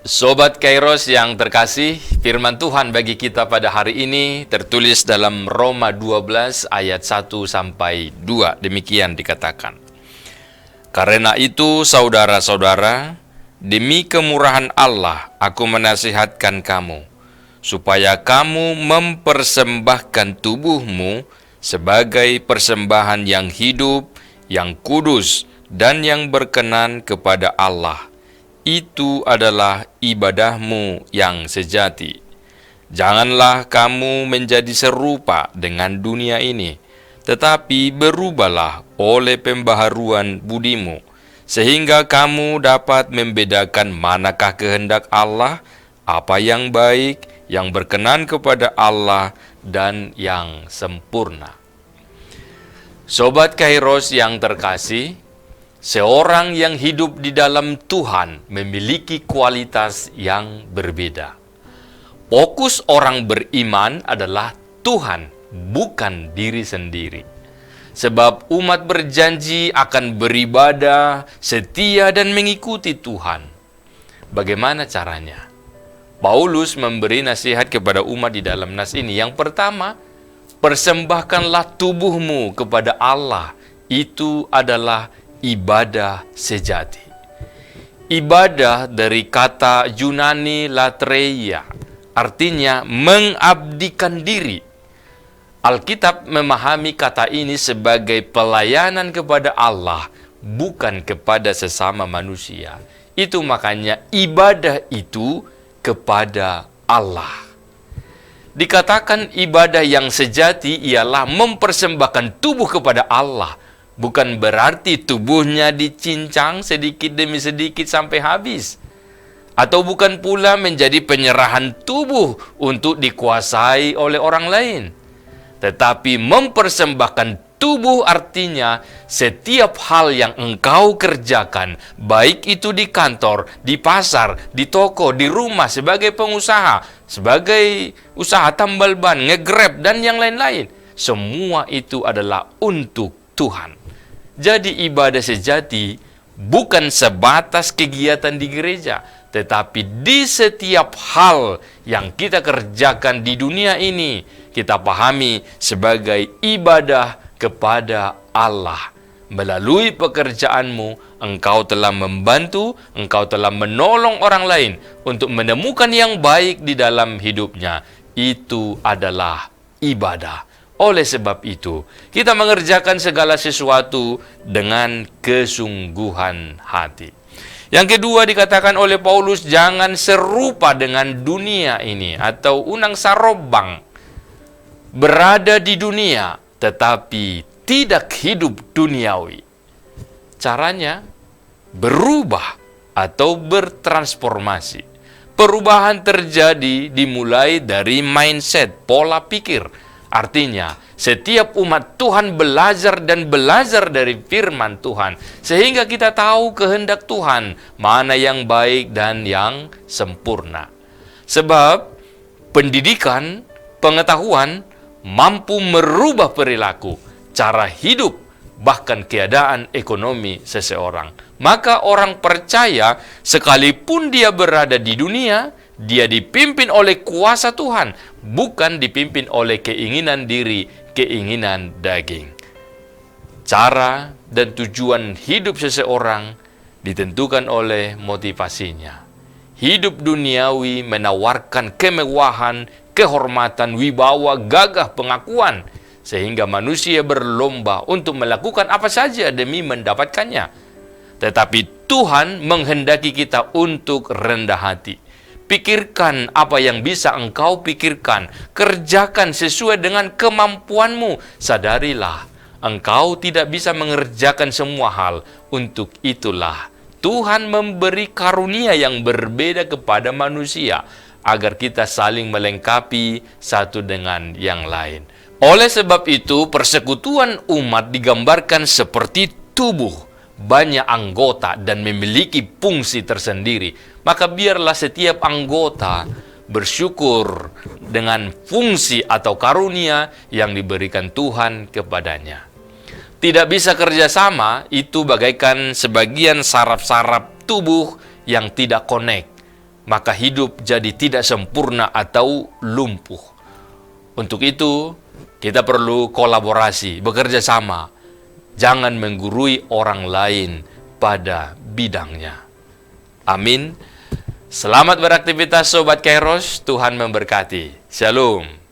Sobat Kairos yang terkasih, firman Tuhan bagi kita pada hari ini tertulis dalam Roma 12 ayat 1 sampai 2. Demikian dikatakan. Karena itu, saudara-saudara, demi kemurahan Allah, aku menasihatkan kamu, supaya kamu mempersembahkan tubuhmu sebagai persembahan yang hidup, yang kudus, dan yang berkenan kepada Allah. Itu adalah ibadahmu yang sejati. Janganlah kamu menjadi serupa dengan dunia ini, tetapi berubahlah oleh pembaharuan budimu, sehingga kamu dapat membedakan manakah kehendak Allah, apa yang baik, yang berkenan kepada Allah, dan yang sempurna. Sobat Kairos yang terkasih, seorang yang hidup di dalam Tuhan memiliki kualitas yang berbeda. Fokus orang beriman adalah Tuhan, bukan diri sendiri. Sebab umat berjanji akan beribadah, setia, dan mengikuti Tuhan. Bagaimana caranya? Paulus memberi nasihat kepada umat di dalam nas ini. Yang pertama, persembahkanlah tubuhmu kepada Allah. Itu adalah ibadah sejati. Ibadah dari kata Yunani latreia, artinya mengabdikan diri. Alkitab memahami kata ini sebagai pelayanan kepada Allah, bukan kepada sesama manusia. Itu makanya ibadah itu kepada Allah. Dikatakan ibadah yang sejati ialah mempersembahkan tubuh kepada Allah. Bukan berarti tubuhnya dicincang sedikit demi sedikit sampai habis. Atau bukan pula menjadi penyerahan tubuh untuk dikuasai oleh orang lain. Tetapi mempersembahkan tubuh artinya setiap hal yang engkau kerjakan, baik itu di kantor, di pasar, di toko, di rumah, sebagai pengusaha, sebagai usaha tambal ban, nge-grab, dan yang lain-lain. Semua itu adalah untuk Tuhan. Jadi ibadah sejati bukan sebatas kegiatan di gereja, tetapi di setiap hal yang kita kerjakan di dunia ini, kita pahami sebagai ibadah kepada Allah. Melalui pekerjaanmu, engkau telah membantu, engkau telah menolong orang lain untuk menemukan yang baik di dalam hidupnya. Itu adalah ibadah. Oleh sebab itu, kita mengerjakan segala sesuatu dengan kesungguhan hati. Yang kedua dikatakan oleh Paulus, jangan serupa dengan dunia ini atau unang sarobang. Berada di dunia, tetapi tidak hidup duniawi. Caranya berubah atau bertransformasi. Perubahan terjadi dimulai dari mindset, pola pikir. Artinya, setiap umat Tuhan belajar dan belajar dari firman Tuhan. Sehingga kita tahu kehendak Tuhan, mana yang baik dan yang sempurna. Sebab pendidikan, pengetahuan mampu merubah perilaku, cara hidup, bahkan keadaan ekonomi seseorang. Maka orang percaya, sekalipun dia berada di dunia, dia dipimpin oleh kuasa Tuhan, bukan dipimpin oleh keinginan diri, keinginan daging. Cara dan tujuan hidup seseorang ditentukan oleh motivasinya. Hidup duniawi menawarkan kemewahan, kehormatan, wibawa, gagah, pengakuan, sehingga manusia berlomba untuk melakukan apa saja demi mendapatkannya. Tetapi Tuhan menghendaki kita untuk rendah hati. Pikirkan apa yang bisa engkau pikirkan. Kerjakan sesuai dengan kemampuanmu. Sadarilah, engkau tidak bisa mengerjakan semua hal. Untuk itulah Tuhan memberi karunia yang berbeda kepada manusia, agar kita saling melengkapi satu dengan yang lain. Oleh sebab itu, persekutuan umat digambarkan seperti tubuh. Banyak anggota dan memiliki fungsi tersendiri. Maka biarlah setiap anggota bersyukur dengan fungsi atau karunia yang diberikan Tuhan kepadanya. Tidak bisa kerjasama, itu bagaikan sebagian saraf-saraf tubuh yang tidak connect. maka hidup jadi tidak sempurna atau lumpuh. Untuk itu, kita perlu kolaborasi, bekerja sama. Jangan menggurui orang lain pada bidangnya. Amin. Selamat beraktivitas Sobat Kairos, Tuhan memberkati. Shalom.